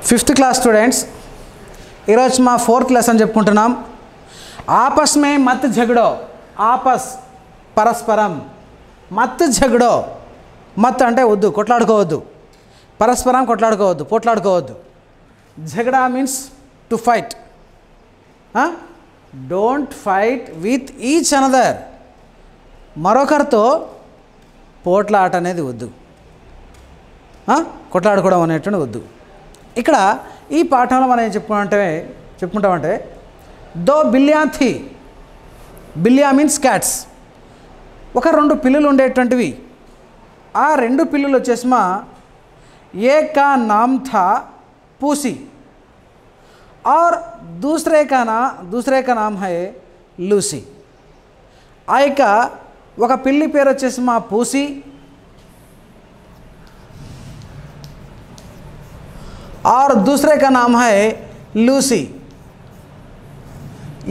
Fifth class students ఈరోజు మా fourth lesson చెప్పుకుంటున్నాం. ఆపస్ మే మత్ झगड़ो. ఆపస్ పరస్పరం, మత్ झगड़ो. మత్ అంటే వద్దు, కొట్లాడుకోవద్దు. పరస్పరం కొట్లాడుకోవద్దు, పోట్లాడుకోవద్దు. झगड़ा means to fight. Don't fight with each another. మరొకరితో పోట్లాట అనేది వద్దు, కొట్లాడుకోవడం అనేటువంటి వద్దు. ఇక్కడ ఈ పాఠంలో మనం ఏం చెప్పుకుంటామంటే దో బిల్లియా థీ. బిల్లియా మీన్స్ క్యాట్స్. ఒక రెండు పిల్లులు ఉండేటువంటివి. ఆ రెండు పిల్లులు వచ్చేసిమా ఏ కా నామ్ థా పూసి और दूसरे का नाम है लूसी. ఆ యొక్క ఒక పిల్లి పేరు వచ్చేసి మా పూసి, और दूसरे का नाम है लूसी.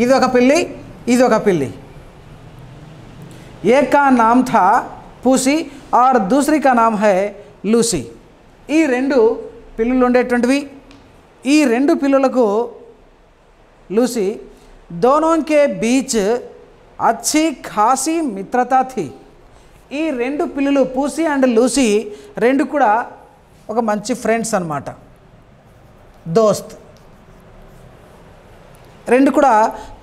ఇది ఒక పిల్లి, ఇది ఒక పిల్లి. एक का नाम था పూసి और दूसरी का नाम है लूसी. ఈ రెండు పిల్లులు ఉండేటువంటివి. ఈ రెండు పిల్లులకు లూसी दोनों के बीच अच्छी खासी मित्रता थी. ఈ రెండు పిల్లులు పూసి అండ్ లూసీ రెండు కూడా ఒక మంచి ఫ్రెండ్స్ అన్నమాట, దోస్త్. రెండు కూడా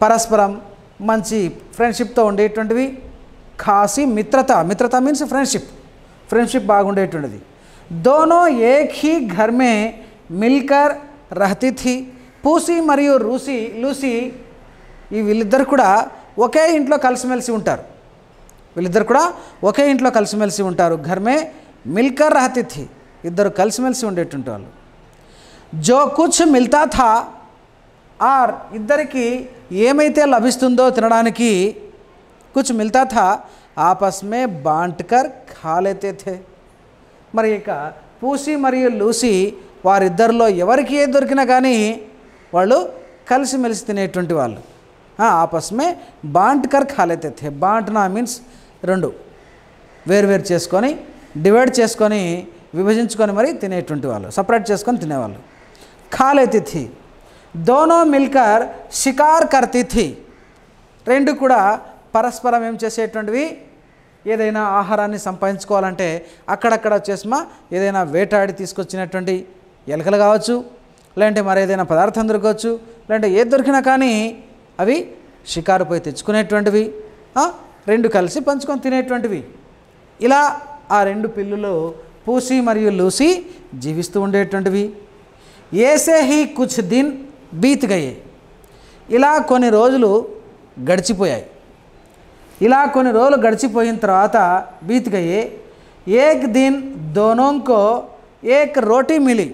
పరస్పరం మంచి ఫ్రెండ్షిప్తో ఉండేటువంటివి. ఖాసీ మిత్రత, మిత్రత మీన్స్ ఫ్రెండ్షిప్ బాగుండేటువంటిది. दोनों एक ही घर में मिलकर रहती थी. పూసి మరియు లూసీ ఈ వీళ్ళిద్దరు కూడా ఒకే ఇంట్లో కలిసిమెలిసి ఉంటారు. घर में मिलकर रहती थी. ఇద్దరు కలిసిమెలిసి ఉండేటువంటి వాళ్ళు. जो कुछ मिलता था और ఇద్దరికి ఏమైతే లభిస్తుందో తినడానికి कुछ मिलता था आपस में बांटकर खा लेते थे. మరి ఇక పూసి మరియు లూసీ వారిద్దరిలో ఎవరికి ఏది దొరికినా కానీ వాళ్ళు కలిసిమెలిసి తినేటువంటి వాళ్ళు. ఆపస్మే బాంట్కర్ ఖాలేతే థే. బాంట్నా మీన్స్ రెండు వేరు చేసుకొని, డివైడ్ చేసుకొని, విభజించుకొని మరి తినేటువంటి వాళ్ళు, సపరేట్ చేసుకొని తినేవాళ్ళు. ఖాలేతి థీ. దోనో మిల్కర్ షికార్ కర్తీ థీ. రెండు కూడా పరస్పరం ఏం చేసేటువంటివి, ఏదైనా ఆహారాన్ని సంపాదించుకోవాలంటే అక్కడక్కడ వచ్చేసిమా ఏదైనా వేటాడి తీసుకొచ్చినటువంటి ఎలుకలు కావచ్చు, లేదంటే మరి ఏదైనా పదార్థం దొరకవచ్చు, లేదంటే ఏది దొరికినా కానీ అవి షికారు పోయి తెచ్చుకునేటువంటివి, రెండు కలిసి పంచుకొని తినేటువంటివి. ఇలా ఆ రెండు పిల్లులు పూసి మరియు లూసీ జీవిస్తూ ఉండేటువంటివి. ఏసే హీ కుచ్ దిన్ బీత్ గయే. ఇలా కొన్ని రోజులు గడిచిపోయిన తర్వాత బీత్ గయే. ఏక్ దిన్ దోనోं को एक रोटी మిలి.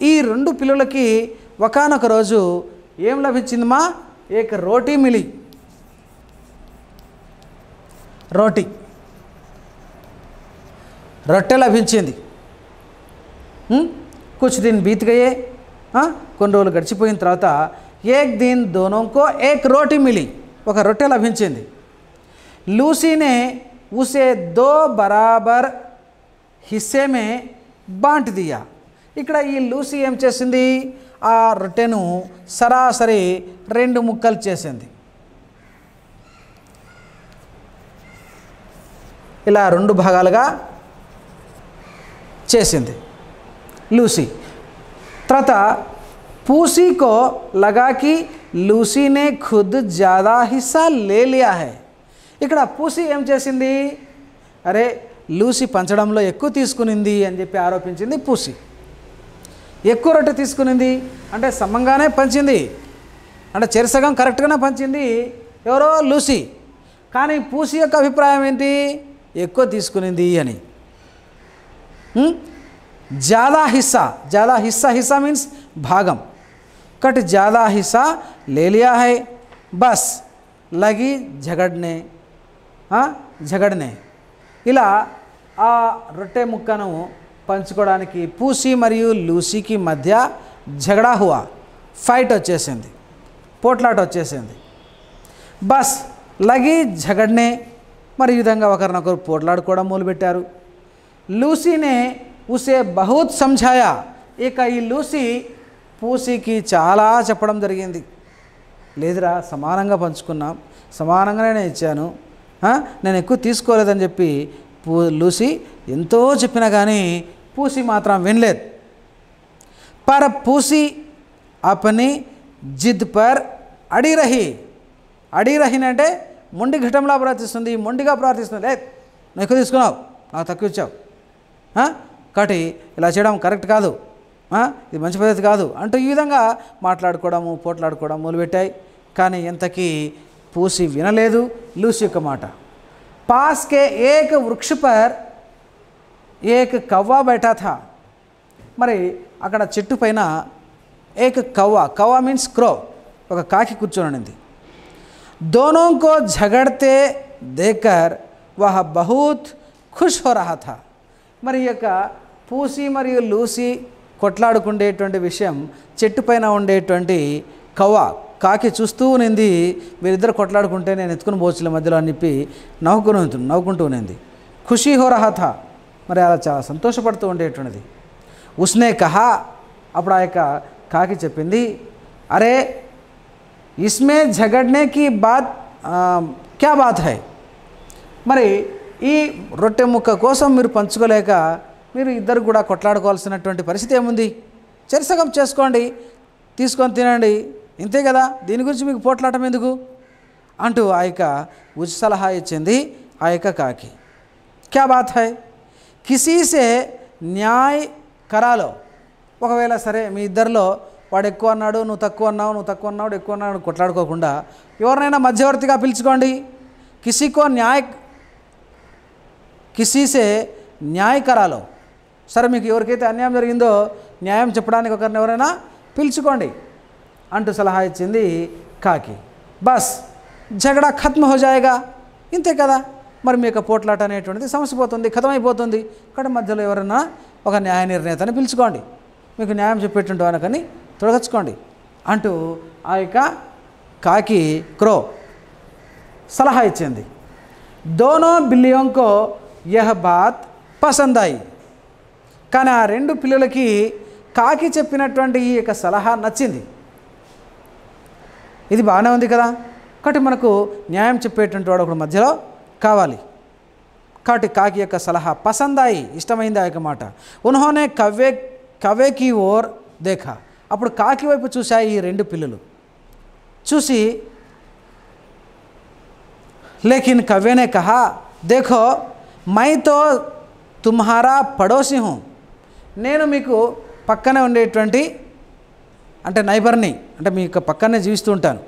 ఈ రెండు పిల్లలకి ఒకానొక రోజు ఏం లభించిందమ్మా? ఏక్ రోటీ మిలి. రొట్టె లభించింది. కుచ్ దిన్ బీత్ గయే. కొన్ని రోజులు గడిచిపోయిన తర్వాత ఏక్ దిన్ దోనోं को एक रोटी మిలి, ఒక రొట్టె లభించింది. లూసీనే ఉసే 2 బరాబర్ హిస్సే మే బాంట్ దియా. ఇక్కడ ఈ లూసీ ఏం చేసింది? ఆ రొట్టెను సరాసరి 2 ముక్కలు చేసింది. ఇలా 2 భాగాలుగా చేసింది లూసీ. తర్వాత పూసీ కో లగా కి లూసీ నే ఖుద్ జ్యాదా హిస్సా లే లియా హై. ఇక్కడ పూసీ ఏం చేసింది? అరే లూసీ పంచడంలో ఎక్కువ తీసుకునింది అని చెప్పి ఆరోపించింది పూసీ. ఎక్కువ రొట్టె తీసుకునింది అంటే సమంగానే పంచింది, అంటే చెరసగం కరెక్ట్గానే పంచింది ఎవరో లూసీ. కానీ పూసీ యొక్క అభిప్రాయం ఏంటి? ఎక్కువ తీసుకునింది అని. జ్యాదా హిస్సా మీన్స్ భాగం. ఒకటి జ్యాదా హిస్సా లే లియా హై. బస్ లగి झगड़ने. ఇలా ఆ రొట్టె ముక్కను పంచుకోవడానికి పూసి మరియు లూసీకి మధ్య झगड़ा हुआ, ఫైట్ వచ్చేసింది, పోట్లాట వచ్చేసింది. బస్ లగి झगड़ने, మరి ఈ విధంగా ఒకరినొకరు పోట్లాడుకోవడం మొదలుపెట్టారు. లూసీ నే ఉసే బహుత్ సమझాయా. ఇక ఈ లూసీ పూసీకి చాలా చెప్పడం జరిగింది. లేదురా, సమానంగా పంచుకున్నాం, సమానంగానే నేను ఇచ్చాను, నేను ఎక్కువ తీసుకోలేదని చెప్పి లూసీ ఎంతో చెప్పినా కానీ పూసీ మాత్రం వినలేదు. पर पूसी अपनी जिद पर अड़ी रही. అంటే మొండి ఘటంలా ప్రవర్తిస్తుంది, మొండిగా ప్రవర్తిస్తుంది. లేదు, నువ్వు ఎక్కువ తీసుకున్నావు, నాకు తక్కువ ఇచ్చావు, కాబట్టి ఇలా చేయడం కరెక్ట్ కాదు, ఇది మంచి పద్ధతి కాదు అంటూ ఈ విధంగా మాట్లాడుకోవడము, పోట్లాడుకోవడం మొదలుపెట్టాయి. కానీ ఎంతకీ పూసి వినలేదు లూసీ యొక్క మాట. పాస్ కే ఏక్ వృక్ష పర్ ఏక్ కవ్వా బైఠా థా. మరి అక్కడ చెట్టు పైన ఏక్ కవ్వా మీన్స్ క్రో, ఒక కాకి కూర్చొని ఉండింది. दोनों को झगड़ते देखकर वह बहुत खुश हो रहा था. మరి ఈ యొక్క పూసి మరియు లూసీ కొట్లాడుకునేటువంటి విషయం చెట్టు పైన ఉండేటువంటి కాకి చూస్తూ ఉన్నింది. వీరిద్దరు కొట్లాడుకుంటే నేను ఎత్తుకుని పోచుల మధ్యలో అని చెప్పి నవ్వుకుంటూ ఉన్నింది. ఖుషీ హో రహా థా, మరి అలా చాలా సంతోషపడుతూ ఉండేటువంటిది. ఉస్నే కహా, అప్పుడు ఆ యొక్క కాకి చెప్పింది, అరే ఇస్మే झगड़ने की बात क्या बात है. మరి ఈ రొట్టె ముక్క కోసం మీరు పంచుకోలేక మీరు ఇద్దరు కూడా కొట్లాడుకోవాల్సినటువంటి పరిస్థితి ఏముంది? చెరసగం చేసుకోండి, తీసుకొని తినండి, ఇంతే కదా, దీని గురించి మీకు పోట్లాటం ఎందుకు అంటూ ఆ యొక్క ఉచిత సలహా ఇచ్చింది ఆ యొక్క కాకి. క్యా బాత్ హై, కిసీసే న్యాయ్ కరాలో. ఒకవేళ సరే మీ ఇద్దరిలో వాడు ఎక్కువ అన్నాడు, నువ్వు తక్కువ అన్నావు, నువ్వు తక్కువ అన్నాడు, ఎక్కువ అన్నాడు కొట్లాడుకోకుండా ఎవరినైనా మధ్యవర్తిగా పిలుచుకోండి. కిసీసే న్యాయ్ కరాలో. సరే, మీకు ఎవరికైతే అన్యాయం జరిగిందో న్యాయం చెప్పడానికి ఒకరిని ఎవరైనా పిలుచుకోండి అంటూ సలహా ఇచ్చింది కాకి. బస్ झगड़ा ఖత్మ్ హో జాయేగా, ఇంతే కదా, మరి మీ యొక్క పోట్లాట అనేటువంటిది సమసిపోతుంది, ఖతమైపోతుంది. అక్కడ మధ్యలో ఎవరైనా ఒక న్యాయ నిర్ణేతని పిలుచుకోండి, మీకు న్యాయం చెప్పేటువంటి వానకని తొలగించుకోండి అంటూ ఆ యొక్క కాకి క్రో సలహా ఇచ్చింది. దోనో బిల్లియోంకో యహ బాత్ పసంద్ అయి. కానీ ఆ రెండు పిల్లలకి కాకి చెప్పినటువంటి ఈ యొక్క సలహా నచ్చింది. ఇది బాగానే ఉంది కదా, కాబట్టి మనకు న్యాయం చెప్పేటువంటి వాడు ఒకడు మధ్యలో కావాలి. కాబట్టి కాకి యొక్క సలహా పసందాయి, ఇష్టమైంది ఆ యొక్క మాట. ఉన్హోనే కవ్వేకి ఓర్ దేఖా. అప్పుడు కాకి వైపు చూశాయి ఈ రెండు పిల్లలు. చూసి లేకిన్ కవ్వేనే కహా, దేఖో మై తో తుమ్హారా పడోసి హూ. నేను మీకు పక్కనే ఉండేటువంటి అంటే నైబర్ని, అంటే మీ యొక్క పక్కనే జీవిస్తూ ఉంటాను.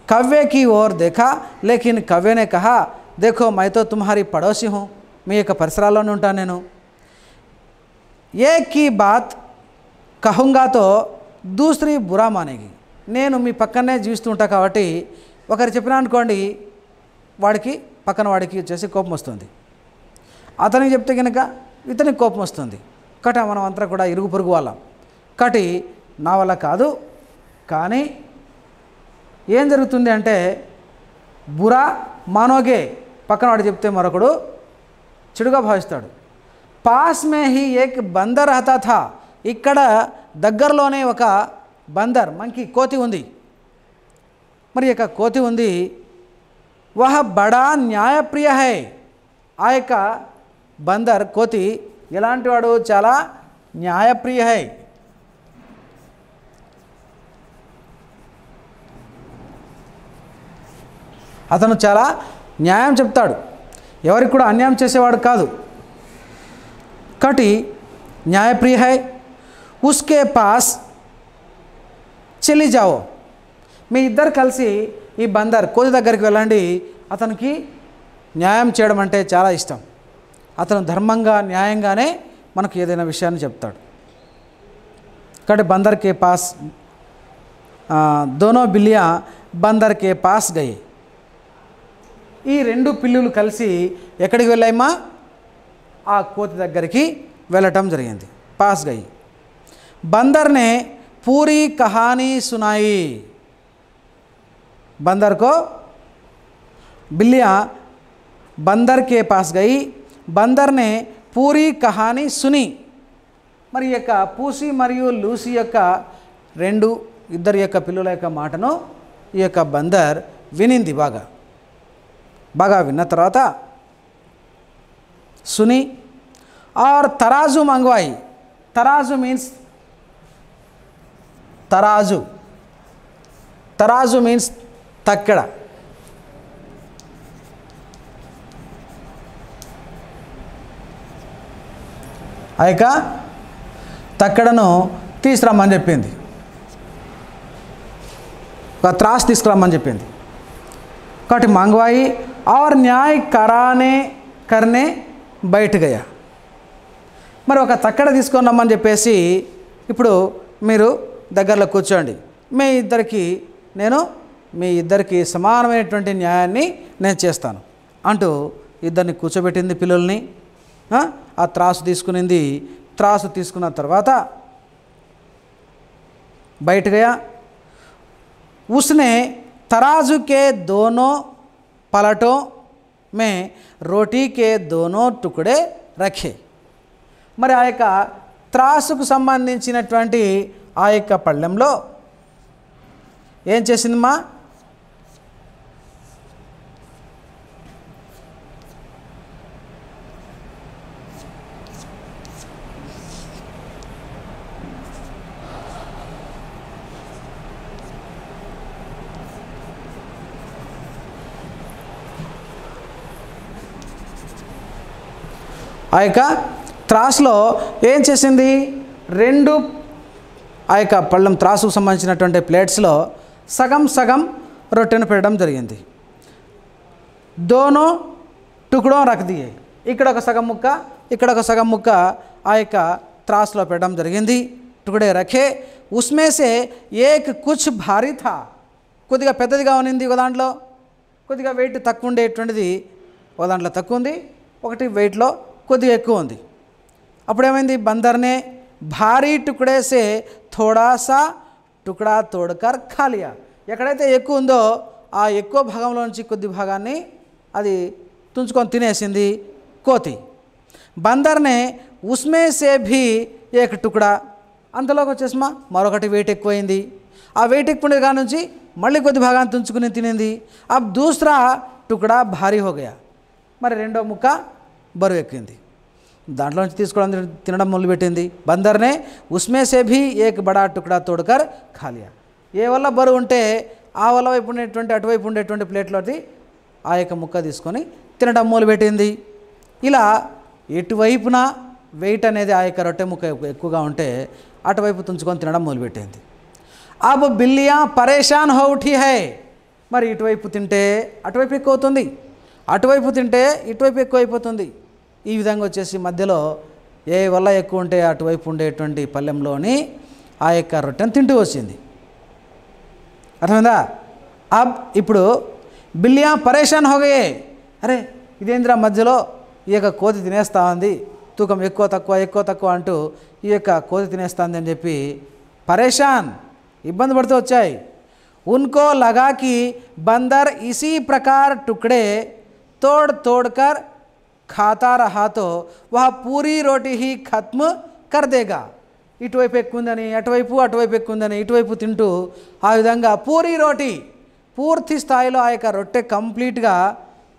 కవ్వేకి ఓర్ దేఖా లేకిన్ కవ్వేనే కహా, దేఖో మై తో తుమ్హారీ పడోసి హూ. మీ యొక్క పరిసరాల్లోనే ఉంటాను నేను. ఏ కీ బాత్ కహుంగాతో దూసరి బురా మానేగి. నేను మీ పక్కనే జీవిస్తూ ఉంటా కాబట్టి ఒకరు చెప్పినా అనుకోండి, వాడికి పక్కన వాడికి వచ్చేసి కోపం వస్తుంది, అతనికి చెప్తే కనుక ఇతనికి కోపం వస్తుంది. కాబట్టి మనం అంతా కూడా ఇరుగు పొరుగు వాళ్ళం. కాబట్టి నా వల్ల కాదు. కానీ ఏం జరుగుతుంది అంటే బురా మానోగే, పక్కన వాడు చెప్తే మరొకడు చెడుగా భావిస్తాడు. పాస్ మే హీ ఏక్ బందర్ హతా థా. ఇక్కడ దగ్గరలోనే ఒక బందర్ మంకీ కోతి ఉంది. మరి యొక్క కోతి ఉంది. వహ బడా న్యాయప్రియ హై. ఆ యొక్క బందర్ కోతి ఎలాంటి వాడు? చాలా న్యాయప్రియ హై. అతను చాలా న్యాయం చెప్తాడు, ఎవరికి కూడా అన్యాయం చేసేవాడు కాదు. కాబట్టి న్యాయప్రియ హై. ఉస్కే పాస్ చెల్లి జావో. మీ ఇద్దరు కలిసి ఈ బందర్ కోతి దగ్గరికి వెళ్ళండి. అతనికి న్యాయం చేయడం అంటే చాలా ఇష్టం. అతను ధర్మంగా న్యాయంగానే మనకు ఏదైనా విషయాన్ని చెప్తాడు. కాబట్టి బందర్ కే పాస్ దోనో బిల్లియా బందర్ కే పాస్ గయి. ఈ రెండు పిల్లులు కలిసి ఎక్కడికి వెళ్ళాయమ్మా? ఆ కోతి దగ్గరికి వెళ్ళటం జరిగింది. పాస్ గయి. బందర్నే పూరీ కహానీ సునాయి. बंदर को बिल्लियाँ बंदर के पास गई. बंदर ने पूरी कहानी सुनी. మరి ఈ యొక్క పూసి మరియు లూసి యొక్క ఇద్దరి యొక్క పిల్లల యొక్క మాటను ఈ యొక్క బందర్ వినింది. బాగా విన్న తర్వాత సుని और तराजू मंगवाई. तराजू मीन्स तराजू मीन्स तक्कड़. ఆ యొక్క తక్కడను తీసుకురమ్మని చెప్పింది, ఒక త్రాసు తీసుకురమ్మని చెప్పింది. కాబట్టి మంగవాయి और न्याय करने बैठ गया. మరి ఒక తక్కడ తీసుకొని రమ్మని చెప్పేసి ఇప్పుడు మీరు దగ్గరలో కూర్చోండి, మీ ఇద్దరికి సమానమైనటువంటి న్యాయాన్ని నేను చేస్తాను అంటూ ఇద్దరిని కూర్చోబెట్టింది పిల్లల్ని. ఆ త్రాసు తీసుకునింది. త్రాసు తీసుకున్న తర్వాత बैठ गया. उसने तराजू के दोनों पलटों में रोटी के दोनों टुकड़े रखे. మరి ఆ యొక్క త్రాసుకు సంబంధించినటువంటి ఆ యొక్క పళ్ళెంలో ఏం చేసిందమ్మా, ఆ యొక్క త్రాసులో ఏం చేసింది, ఆ యొక్క పళ్ళెం త్రాసుకు సంబంధించినటువంటి ప్లేట్స్లో సగం సగం రొట్టెను పెట్టడం జరిగింది. దోనో టుకుడో రఖ్ దియే. ఇక్కడ ఒక సగం ముక్క, ఇక్కడ ఒక సగం ముక్క ఆ యొక్క త్రాసులో పెట్టడం జరిగింది. టుకుడే రఖే. ఉస్మే సే ఏక్ కుచ్ భారీ థా. కొద్దిగా పెద్దదిగా ఉన్నింది ఒక దాంట్లో, కొద్దిగా వెయిట్ తక్కువ ఉండేటువంటిది ఒక దాంట్లో తక్కువ ఉంది, ఒకటి వెయిట్లో కొద్దిగా ఎక్కువ ఉంది. అప్పుడేమైంది, బందర్నే భారీ టుకుడే సే థోడా సా టుకడా తోడకర్ ఖా లియా. ఎక్కడైతే ఎక్కువ ఉందో ఆ ఎక్కువ భాగంలో నుంచి కొద్ది భాగాన్ని అది తుంచుకొని తినేసింది కోతి. బందర్నే ఉస్మే సే భీ ఏక్ టుకడా. అంతలోకి వచ్చేసమా మరొకటి వెయిట్ ఎక్కువైంది. ఆ వెయిట్ ఎక్కువ ఉండే కాడ నుంచి మళ్ళీ కొద్ది భాగాన్ని తుంచుకుని తినింది. అబ్ దూసరా టుకడా భారీ హో గయా. మరి రెండో ముక్క బరువు ఎక్కింది, దాంట్లో నుంచి తీసుకోవడం తినడం మొదలుపెట్టింది. బందర్నే ఉస్మే సే భీ ఏక్ బడా టుకడా తోడకర్ ఖా లియా. ఏ వల్ల బరువు ఉంటే ఆ వల్ల వైపు ఉండేటువంటి అటువైపు ఉండేటువంటి ప్లేట్లోది ఆ యొక్క ముక్క తీసుకొని తినడం మొదలుపెట్టింది. ఇలా ఎటువైపున వెయిట్ అనేది ఆ యొక్క రొట్టె ముక్క ఎక్కువగా ఉంటే అటువైపు తుంచుకొని తినడం మొదలుపెట్టింది. అబ్ బిల్లియా పరేషాన్ హో ఉఠీ హై. మరి ఇటువైపు తింటే అటువైపు ఎక్కువ అవుతుంది, అటువైపు తింటే ఇటువైపు ఎక్కువ అయిపోతుంది. ఈ విధంగా వచ్చేసి మధ్యలో ఏ వల్ల ఎక్కువ ఉంటే అటువైపు ఉండేటువంటి పళ్ళెంలోని ఆ యొక్క రొట్టెను తింటూ వచ్చింది. అర్థమైందా? అబ్ ఇప్పుడు బిల్లియా పరేషాన్ హోగయే. అరే ఇదేంద్రా మధ్యలో ఈ యొక్క కోతి తినేస్తా ఉంది, తూకం ఎక్కువ తక్కువ అంటూ ఈ యొక్క కోతి తినేస్తుంది అని చెప్పి పరేషాన్ ఇబ్బంది పడుతూ వచ్చాయి. ఉన్కో లగాకి బందర్ ఇసీ ప్రకార్ టుకడే తోడ్కర్ ఖాతా రహా తో వహ పూరీ రోటీ హీ ఖత్మ్ కర్ దేగా. ఇటువైపు ఎక్కువ ఉందని అటువైపు ఎక్కువ ఉందని ఇటువైపు తింటూ ఆ విధంగా పూరీ రోటీ పూర్తి స్థాయిలో ఆ యొక్క రొట్టె కంప్లీట్గా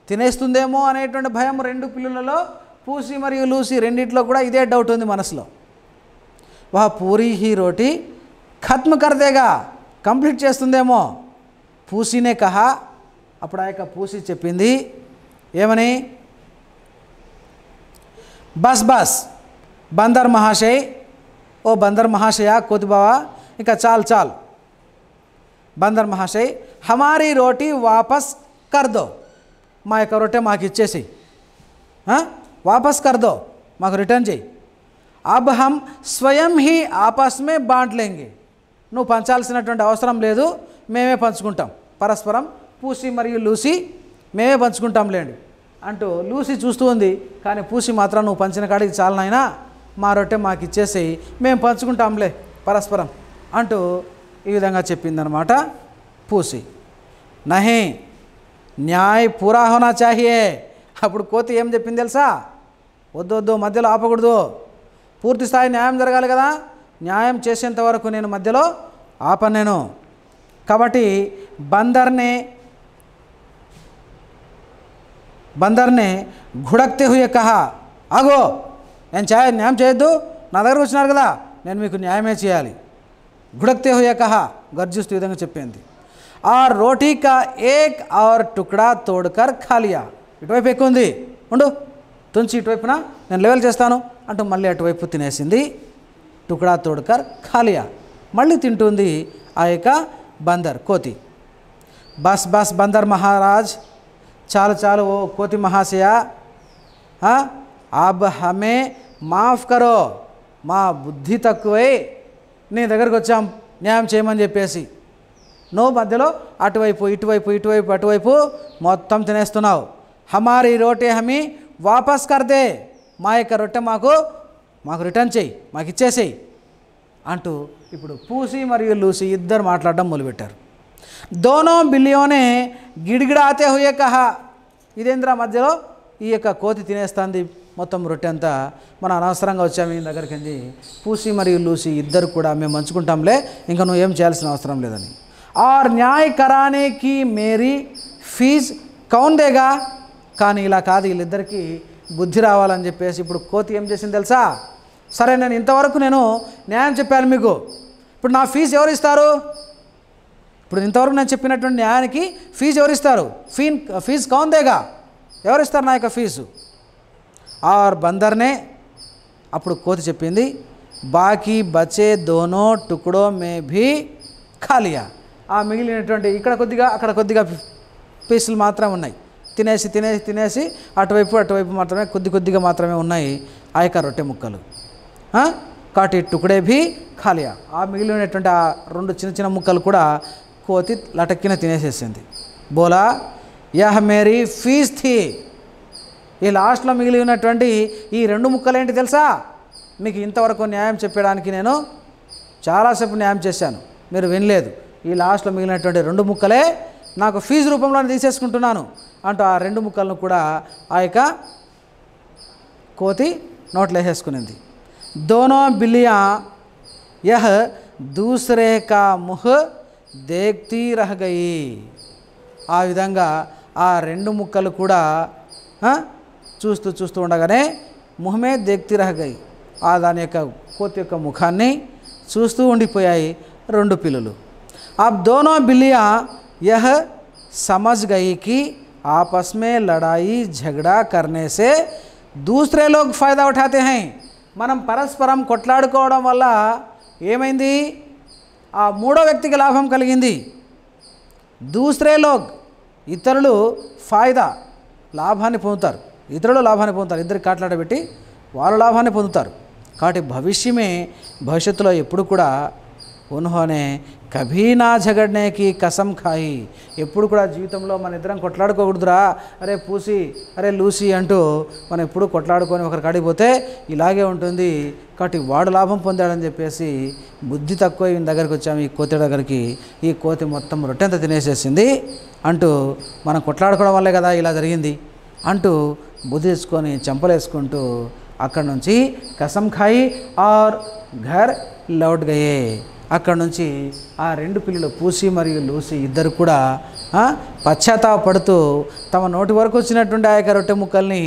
తినేస్తుందేమో అనేటువంటి భయం రెండు పిల్లలలో, పూసి మరియు లూసి రెండింటిలో కూడా ఇదే డౌట్ ఉంది మనసులో. వహ పూరీ హీ రోటీ ఖత్మ్ కర్ దేగా, కంప్లీట్ చేస్తుందేమో. పూసీనే కహా. అప్పుడు ఆ యొక్క పూసి చెప్పింది ఏమని, బస్ బస్ బందర్ మహాశయ్, ఓ బందర్ మహాశయ, కోతి బావా ఇంకా చాలు. బందర్ మహాశయ్ హమారీ రోటీ వాపస్ కర్ దో. మా యొక్క రొట్టె మాకు ఇచ్చేసి, వాపస్ కర్ దో, మాకు రిటర్న్ చేయి. అబ్ హమ్ స్వయం హీ ఆపస్ మే బాంట్ లేంగే. నువ్వు పంచాల్సినటువంటి అవసరం లేదు, మేమే పంచుకుంటాం పరస్పరం, పూసి మరియు లూసి మేమే పంచుకుంటాంలేండి అంటూ లూసి చూస్తూ ఉంది. కానీ పూసి మాత్రం నువ్వు పంచిన కాడికి చాలు నాయనా, మా రొట్టె మాకు ఇచ్చేసేయి, మేము పంచుకుంటాంలే పరస్పరం అంటూ ఈ విధంగా చెప్పిందనమాట పూసి. నహీ న్యాయ్ పూరా హోనా చాహియే. అప్పుడు కోతి ఏం చెప్పింది తెలుసా, వద్దు మధ్యలో ఆపకూడదు, పూర్తి స్థాయి న్యాయం జరగాలి కదా, న్యాయం చేసేంత వరకు నేను మధ్యలో ఆపనేను. కాబట్టి బందర్నే ఘుడక్తే హుయే కహా, ఆగో నేను న్యాయం చేయొద్దు, నా దగ్గరకు వచ్చినారు కదా, నేను మీకు న్యాయమే చేయాలి. ఘుడక్తే హుయే కహా, గర్జిస్తూ విధంగా చెప్పింది. ఆ రోటీ కా ఏక్ ఔర్ టుక్డా తోడ్కర్ ఖాలియా, ఇటువైపు ఎక్కువ ఉంది, ఉండు తుంచి ఇటువైపున నేను లెవెల్ చేస్తాను అంటూ మళ్ళీ అటువైపు తినేసింది. టుక్డా తోడ్కర్ ఖాలియా, మళ్ళీ తింటుంది ఆ యొక్క బందర్ కోతి. బస్ బస్ బందర్ మహారాజ్, చాలు చాలు ఓ కోతి మహాశయ, అబ్ హమే మాఫ్ కరో, మా బుద్ధి తక్కువై నీ దగ్గరకు వచ్చాం న్యాయం చేయమని చెప్పేసి, నువ్వు మధ్యలో అటువైపు ఇటువైపు ఇటువైపు అటువైపు మొత్తం తినేస్తున్నావు. హమారీ రోటే హమి వాపస్ కర్దే, మా యొక్క రొట్టె మాకు రిటర్న్ చేయి, మాకు ఇచ్చేసేయి అంటూ ఇప్పుడు పూసి మరియు లూసి ఇద్దరు మాట్లాడడం మొదలుపెట్టారు. దోనో బిల్లియోనే గిడిగిడాతే హుయే కహా, ఇదేంద్ర మధ్యలో ఈ యొక్క కోతి తినేస్తుంది మొత్తం రొట్టె అంతా, మనం అనవసరంగా వచ్చాము ఈ దగ్గరికి అంది. పూసి మరియు లూసి ఇద్దరు కూడా మేము మంచుకుంటాంలే, ఇంకా నువ్వు ఏం చేయాల్సిన అవసరం లేదని. और न्याय कराने की मेरी ఫీజ్ కౌన్ దేగా, కానీ ఇలా కాదు, వీళ్ళిద్దరికీ బుద్ధి రావాలని చెప్పేసి ఇప్పుడు కోతి ఏం చేసింది తెలుసా, సరే నేను ఇంతవరకు నేను న్యాయం చెప్పాను మీకు, ఇప్పుడు నా ఫీజు ఎవరు ఇస్తారు, ఇప్పుడు ఇంతవరకు నేను చెప్పినటువంటి న్యాయానికి ఫీజు ఎవరు ఇస్తారు, ఫీజు కౌన్ దేగా, ఎవరు ఇస్తారు నా యొక్క ఫీజు. ఆర్ బందర్నే, అప్పుడు కోతి చెప్పింది, బాకీ బచే దోనో టుకడో మే భీ ఖాలియా, ఆ మిగిలినటువంటి ఇక్కడ కొద్దిగా అక్కడ కొద్దిగా పీసులు మాత్రమే ఉన్నాయి, తినేసి తినేసి తినేసి అటువైపు మాత్రమే కొద్దిగా మాత్రమే ఉన్నాయి ఆ యొక్క రొట్టె ముక్కలు. కాటి టుకడే భీ ఖాలియా, ఆ మిగిలినటువంటి ఆ రెండు చిన్న చిన్న ముక్కలు కూడా కోతి లటక్కిన తినేసేసింది. బోలా యహ్ మేరీ ఫీజ్ థీ, ఈ లాస్ట్లో మిగిలి ఉన్నటువంటి ఈ రెండు ముక్కలు ఏంటి తెలుసా, మీకు ఇంతవరకు న్యాయం చెప్పడానికి నేను చాలాసేపు న్యాయం చేశాను, మీరు వినలేదు, ఈ లాస్ట్లో మిగిలినటువంటి రెండు ముక్కలే నాకు ఫీజు రూపంలో తీసేసుకుంటున్నాను అంటూ ఆ రెండు ముక్కలను కూడా ఆ యొక్క కోతి నోట్లో వేసేసుకునింది. దోనో బిల్లియా యహ్ దూసరే కా ముహ్ దేఖ్తీ రహ్ గయి, ఆ విధంగా ఆ రెండు ముక్కలు కూడా చూస్తూ ఉండగానే ముహమే దేఖ్తీ రహ్ గయి, ఆ దాని యొక్క కోతి యొక్క ముఖాన్ని చూస్తూ ఉండిపోయాయి రెండు పిల్లులు. अब दोनों बिल्लियाँ यह समझ गई कि आपस में लड़ाई झगड़ा करने से दूसरे लोग फ़ायदा उठाते हैं, మనం పరస్పరం కొట్లాడుకోవడం వల్ల ఏమైంది, ఆ మూడో వ్యక్తికి లాభం కలిగింది. దూసరే లోగ్, ఇతరులు ఫాయిదా లాభాన్ని పొందుతారు, ఇద్దరికి కాట్లాడబెట్టి వాళ్ళు లాభాన్ని పొందుతారు. కాబట్టి భవిష్యత్తులో ఎప్పుడు కూడా ఉన్హోనే కభీ నా ఝగడ్నేకి కసం ఖాయి, ఎప్పుడు కూడా జీవితంలో మన ఇద్దరం కొట్లాడుకోకూడదురా, అరే పూసి అరే లూసి అంటూ మనం ఎప్పుడు కొట్లాడుకొని ఒకరికి ఆడిపోతే ఇలాగే ఉంటుంది. కాబట్టి వాడు లాభం పొందాడని చెప్పేసి బుద్ధి తక్కువ ఈయన దగ్గరికి వచ్చాము, ఈ కోతి దగ్గరికి, ఈ కోతి మొత్తం రొట్టెంత తినేసేసింది అంటూ మనం కొట్లాడుకోవడం వల్లే కదా ఇలా జరిగింది అంటూ బుద్ధి తెచ్చుకొని చెంపలేసుకుంటూ అక్కడి నుంచి కసం ఖాయి ఆర్ ఘర్ లౌట్ గయే, అక్కడ నుంచి ఆ రెండు పిల్లలు పూసి మరియు లూసి ఇద్దరు కూడా పశ్చాత్తాపడుతూ తమ నోటి వరకు వచ్చినటువంటి ఆ యొక్క రొట్టె ముక్కల్ని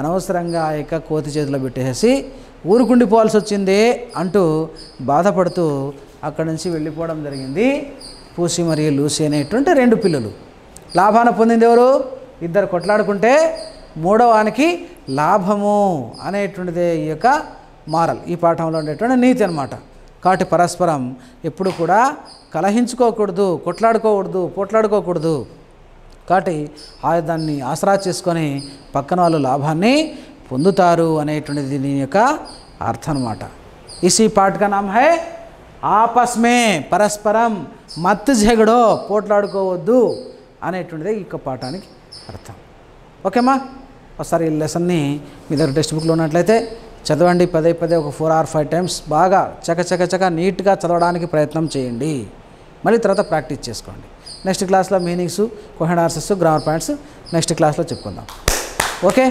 అనవసరంగా ఆ యొక్క కోతి చేతిలో పెట్టేసి ఊరుకుండిపోవాల్సి వచ్చిందే అంటూ బాధపడుతూ అక్కడి నుంచి వెళ్ళిపోవడం జరిగింది పూసి మరియు లూసి అనేటువంటి రెండు పిల్లలు. లాభాన్ని పొందింది ఎవరు, ఇద్దరు కొట్లాడుకుంటే మూడవానికి లాభము అనేటువంటిదే ఈ యొక్క మారల్, ఈ పాఠంలో ఉండేటువంటి నీతి అన్నమాట. కాబట్టి పరస్పరం ఎప్పుడు కూడా కలహించుకోకూడదు, పోట్లాడుకోకూడదు. కాబట్టి దాన్ని ఆసరా చేసుకొని పక్కన వాళ్ళు లాభాన్ని పొందుతారు అనేటువంటిది దీని యొక్క అర్థం అన్నమాట. ఇసి పాఠ కా నామ్ హై ఆపస్ మే పరస్పరం మత్ ఝగడో, పోట్లాడుకోవద్దు అనేటువంటిది ఈ పాఠానికి అర్థం. ఓకేమ్మా, ఒకసారి ఈ లెసన్ని మీ దగ్గర టెక్స్ట్ బుక్లో ఉన్నట్లయితే చదవండి, పదే ఒక 4 or 5 టైమ్స్ బాగా చక నీట్గా చదవడానికి ప్రయత్నం చేయండి. మళ్ళీ తర్వాత ప్రాక్టీస్ చేసుకోండి. నెక్స్ట్ క్లాస్లో meanings, question answers, grammar points next క్లాస్లో చెప్పుకుందాం. ఓకే.